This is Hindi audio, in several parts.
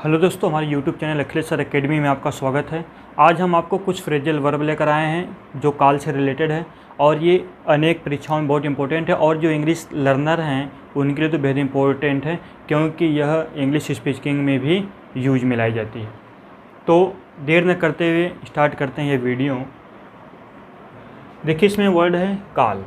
हेलो दोस्तों, हमारे YouTube channel Akhilesh sir academy में आपका स्वागत है। आज हम आपको कुछ फ्रेजल वर्ब लेकर आए हैं जो काल से रिलेटेड है और ये अनेक परीक्षाओं में बहुत इंपॉर्टेंट है और जो इंग्लिश लर्नर हैं उनके लिए तो बेहद इंपॉर्टेंट है क्योंकि यह इंग्लिश स्पीकिंग में भी यूज में लाई जाती है। तो देर न करते हुए स्टार्ट करते हैं ये वीडियो। देखिए, इसमें वर्ड है काल।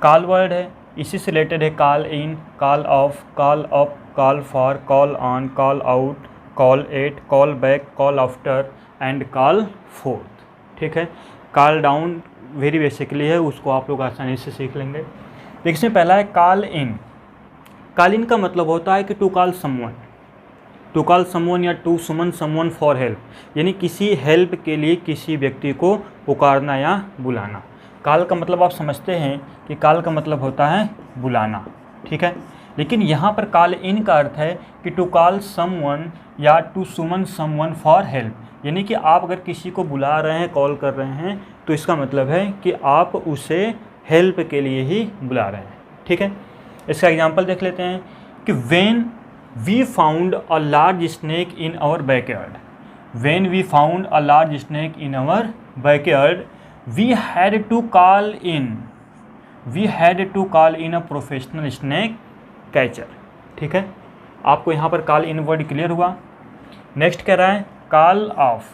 काल वर्ड है, इसी से रिलेटेड है call in, call of, call up, call for, call on, call out, call at, call back, call after and call fourth. ठीक है, कॉल डाउन वेरी बेसिकली है, उसको आप लोग आसानी से सीख लेंगे। देखिए, इसमें पहला है कॉल इन। कॉल इन का मतलब होता है कि to call someone, to call someone या to summon someone for help, यानी किसी हेल्प के लिए किसी व्यक्ति को पुकारना या बुलाना। कॉल का मतलब आप समझते हैं कि कॉल का मतलब होता है बुलाना। ठीक है, लेकिन यहाँ पर कॉल इन का अर्थ है कि टू कॉल समवन या to summon someone for help, यानी कि आप अगर किसी को बुला रहे हैं, कॉल कर रहे हैं, तो इसका मतलब है कि आप उसे हेल्प के लिए ही बुला रहे हैं। ठीक है, इसका एग्जांपल देख लेते हैं कि when we found a large snake in our backyard, when we found a large snake in our backyard, we had to call in a professional snake catcher। ठीक है, आपको यहाँ पर कॉल इन वर्ड क्लियर हुआ। नेक्स्ट कह रहा है कॉल ऑफ।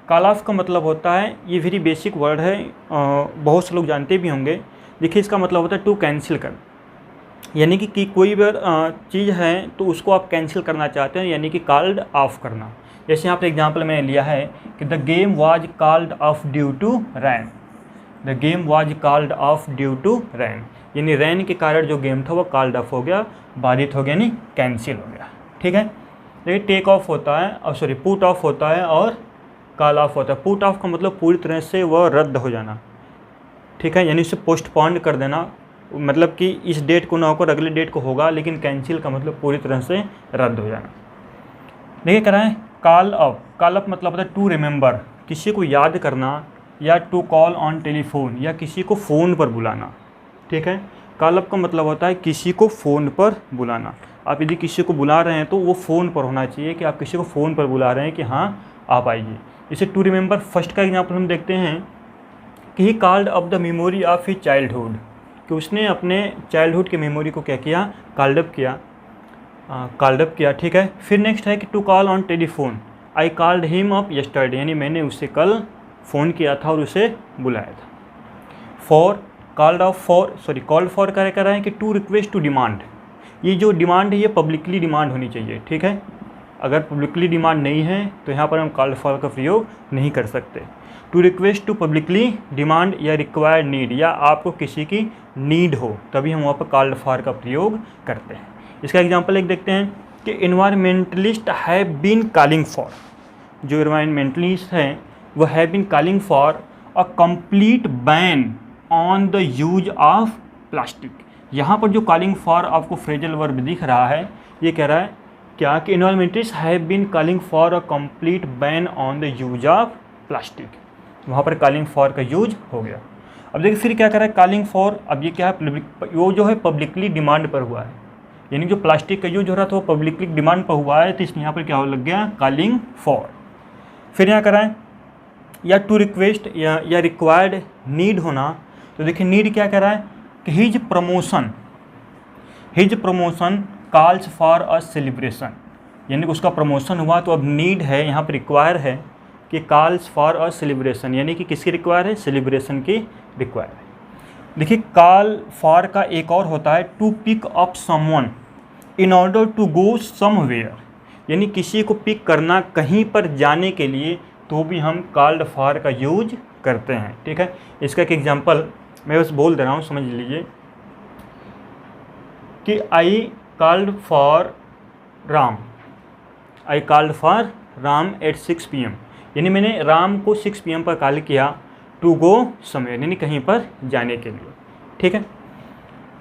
कॉल ऑफ का मतलब होता है, ये वेरी बेसिक वर्ड है, बहुत से लोग जानते भी होंगे। देखिए, इसका मतलब होता है टू कैंसिल कर, यानी कि कोई भी चीज़ है तो उसको आप कैंसिल करना चाहते हैं, यानी कि कॉल्ड ऑफ करना। जैसे यहाँ पर एग्जाम्पल मैंने लिया है कि the game was called off due to rain, the game was called off due to rain, यानी रैन के कारण जो गेम था वो कॉल्ड ऑफ हो गया, बाधित हो गया, यानी कैंसिल हो गया। ठीक है, देखिए टेक ऑफ होता है और पुट ऑफ होता है और कॉल ऑफ होता है। पुट ऑफ का मतलब पूरी तरह से वह रद्द हो जाना। ठीक है, यानी उसे पोस्टपोन कर देना, मतलब कि इस डेट को ना होकर अगले डेट को होगा, लेकिन कैंसिल का मतलब पूरी तरह से रद्द हो जाना। देखिए कह रहा है कॉल अप। कॉल अप मतलब होता है टू रिमेंबर, किसी को याद करना, या टू कॉल ऑन टेलीफोन, या किसी को फ़ोन पर बुलाना। ठीक है, कॉल अप का मतलब होता है किसी को फ़ोन पर बुलाना। आप यदि किसी को बुला रहे हैं तो वो फ़ोन पर होना चाहिए कि आप किसी को फ़ोन पर बुला रहे हैं कि हाँ आप आइए। इसे टू रिमेंबर फर्स्ट का एग्जाम्पल हम देखते हैं कि he called up the memory of his childhood, कि उसने अपने चाइल्डहुड के मेमोरी को क्या किया, कॉल्ड अप किया। ठीक है, फिर नेक्स्ट है कि to call on telephone, I called him up yesterday, यानी मैंने उसे कल फ़ोन किया था और उसे बुलाया था। फॉर कॉल्ड फॉर क्या कर रहे हैं कि टू रिक्वेस्ट टू डिमांड, ये जो डिमांड है ये पब्लिकली डिमांड होनी चाहिए। ठीक है, अगर पब्लिकली डिमांड नहीं है तो यहाँ पर हम कॉल्ड फॉर का प्रयोग नहीं कर सकते। To request to publicly demand या रिक्वायर्ड नीड, या आपको किसी की नीड हो तभी हम वहाँ पर कॉल्ड फॉर का प्रयोग करते हैं। इसका एग्जांपल एक देखते हैं कि environmentalist have been calling for, जो इन्वायरमेंटलिस्ट हैं वो have been calling for a complete ban on the use of plastic. यहाँ पर जो कॉलिंग फॉर आपको फ्रेजल वर्ब दिख रहा है, ये कह रहा है क्या कि environmentalist have been calling for a complete ban on the use of plastic, वहाँ पर कॉलिंग फॉर का यूज हो गया। अब देखिए फिर क्या कर रहा है कॉलिंग फॉर, अब ये क्या है, वो जो है पब्लिकली डिमांड पर हुआ है, यानी जो प्लास्टिक का यूज हो रहा था वो पब्लिकली डिमांड पर हुआ है, तो इसमें यहाँ पर क्या हो लग गया, कॉलिंग फॉर। फिर यहाँ कराएं या टू रिक्वेस्ट या रिक्वायर्ड नीड होना, तो देखिए नीड क्या कह रहा है कि his promotion calls for a celebration, यानी कि उसका प्रमोशन हुआ तो अब नीड है, यहाँ पर रिक्वायर है कि कॉल्स फॉर अ सेलिब्रेशन, यानी कि किसकी रिक्वायर है, सेलिब्रेशन की रिक्वायर है। देखिए कॉल फॉर का एक और होता है to pick up someone in order to go somewhere, यानी किसी को पिक करना कहीं पर जाने के लिए, तो भी हम कॉल्ड फॉर का यूज करते हैं। ठीक है, इसका एक एग्जांपल मैं बस बोल दे रहा हूँ, समझ लीजिए कि I called for Ram at 6 PM, यानी मैंने राम को 6 PM पर कॉल किया, टू गो समवेयर, यानी कहीं पर जाने के लिए। ठीक है,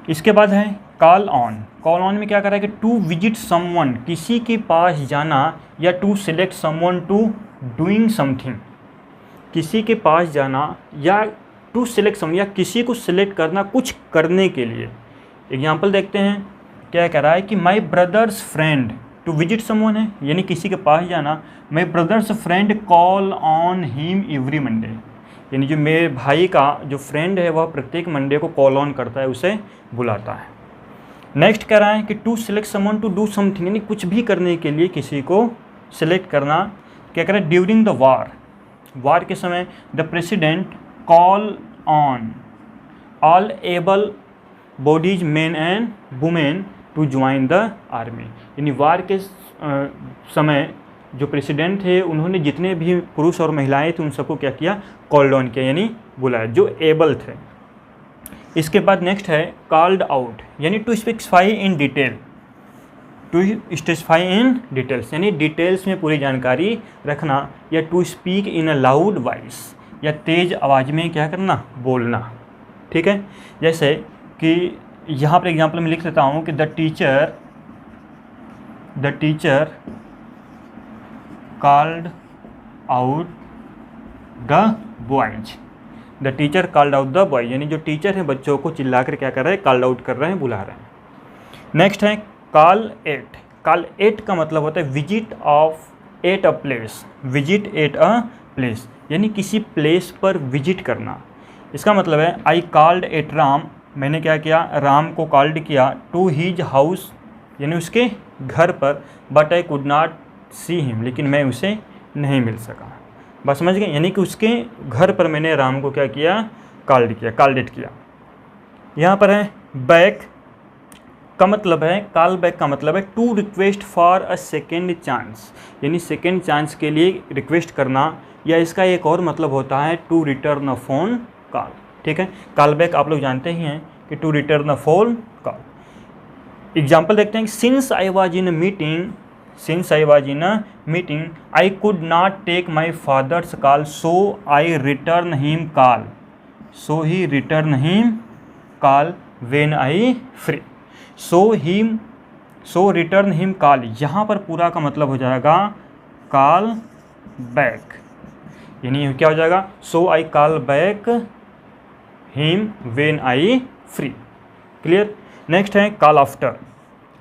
इसके बाद है कॉल ऑन में क्या कर रहा है कि टू विजिट समवन, किसी के पास जाना, या to select someone to doing something, किसी के पास जाना, या टू सिलेक्ट समवन, या किसी को सिलेक्ट करना कुछ करने के लिए। एग्जाम्पल देखते हैं, क्या कह रहा है कि my brother's friend to visit someone है, यानी किसी के पास जाना। My brother's friend call on him every Monday, यानी जो मेरे भाई का जो फ्रेंड है वह प्रत्येक मंडे को कॉल ऑन करता है, उसे बुलाता है। नेक्स्ट कह रहा है कि to select someone to do something, यानी कुछ भी करने के लिए किसी को सिलेक्ट करना। क्या कह रहा है, ड्यूरिंग द वार के समय the president call on all able bodies men and women to join the army, यानी वार के समय जो प्रेसिडेंट थे उन्होंने जितने भी पुरुष और महिलाएं थे उन सबको क्या किया, कॉल्ड ऑन किया, यानी बुलाया, जो एबल थे। इसके बाद नेक्स्ट है कॉल्ड आउट, यानी to specify in detail, to specify in details, यानी डिटेल्स में पूरी जानकारी रखना, या to speak in a loud voice, या तेज़ आवाज़ में क्या करना, बोलना। ठीक है, जैसे कि यहाँ पर एग्जाम्पल में लिख देता हूँ कि the teacher called out the boys, the teacher called out the boy, यानी जो टीचर हैं बच्चों को चिल्ला कर क्या कर रहे हैं, कॉल्ड आउट कर रहे हैं, बुला रहे हैं। नेक्स्ट है कॉल एट। कॉल एट का मतलब होता है visit of at a place, visit at a place, यानी किसी प्लेस पर विजिट करना। इसका मतलब है आई कॉल्ड एट राम, मैंने क्या किया, राम को कॉल्ड किया, टू हीज हाउस, यानी उसके घर पर, but I could not see him, लेकिन मैं उसे नहीं मिल सका। बस समझ गए, यानी कि उसके घर पर मैंने राम को क्या किया, कॉल्ड किया। यहाँ पर है बैक का मतलब है, कॉल बैक का मतलब है to request for a second chance, यानी सेकेंड चांस के लिए रिक्वेस्ट करना, या इसका एक और मतलब होता है to return a phone call. ठीक है, कॉल बैक आप लोग जानते ही हैं कि to return a phone call. Example देखते हैं, since I was in a meeting I could not take my father's call, so I return him call, so he return him call when I free, so return him call, यहाँ पर पूरा का मतलब हो जाएगा कॉल बैक, यानी क्या हो जाएगा, so I call back him when I free. Clear. Next है कॉल आफ्टर।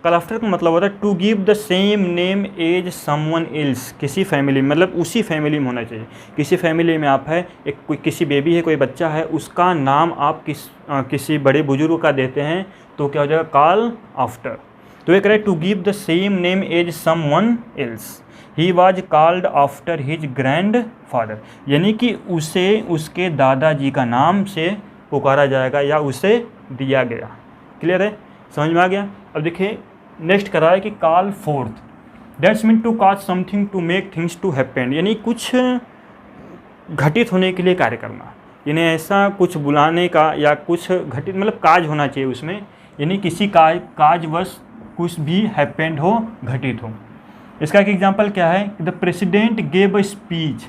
कॉल आफ्टर का मतलब होता है to give the same name as someone else, किसी फैमिली में, मतलब उसी फैमिली में होना चाहिए। किसी फैमिली में आप है, एक कोई किसी बेबी है, कोई बच्चा है, उसका नाम आप किसी बड़े बुजुर्ग का देते हैं तो क्या हो जाएगा, कॉल आफ्टर। तो ये कह रहे to give the same name as someone else, he was called after his grandfather, यानी कि उसे उसके दादाजी का नाम से पुकारा जाएगा या उसे दिया गया। क्लियर है, समझ में आ गया। अब देखिए नेक्स्ट करा है कि call forth, that's mean to cause something to make things to happen, यानी कुछ घटित होने के लिए कार्य करना, यानी ऐसा कुछ बुलाने का या कुछ घटित मतलब काज होना चाहिए उसमें, यानी किसी काजवश कुछ भी हैपेंड हो, घटित हो। इसका एक एग्जांपल क्या है, the president gave a speech,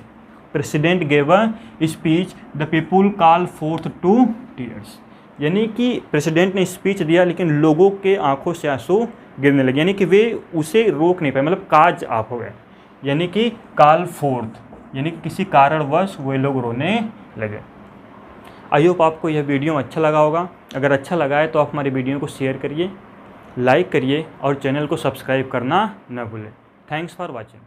president gave a speech, the people call forth to tears, यानी कि प्रेसिडेंट ने स्पीच दिया लेकिन लोगों के आंखों से आंसू गिरने लगे, यानी कि वे उसे रोक नहीं पाए, मतलब काज आप हो गए, यानी कि कॉल फोर्थ, यानी कि किसी कारणवश वे लोग रोने लगे। आई होप आपको यह वीडियो अच्छा लगा होगा। अगर अच्छा लगा है तो आप हमारी वीडियो को शेयर करिए, लाइक करिए और चैनल को सब्सक्राइब करना न भूलें। Thanks for watching.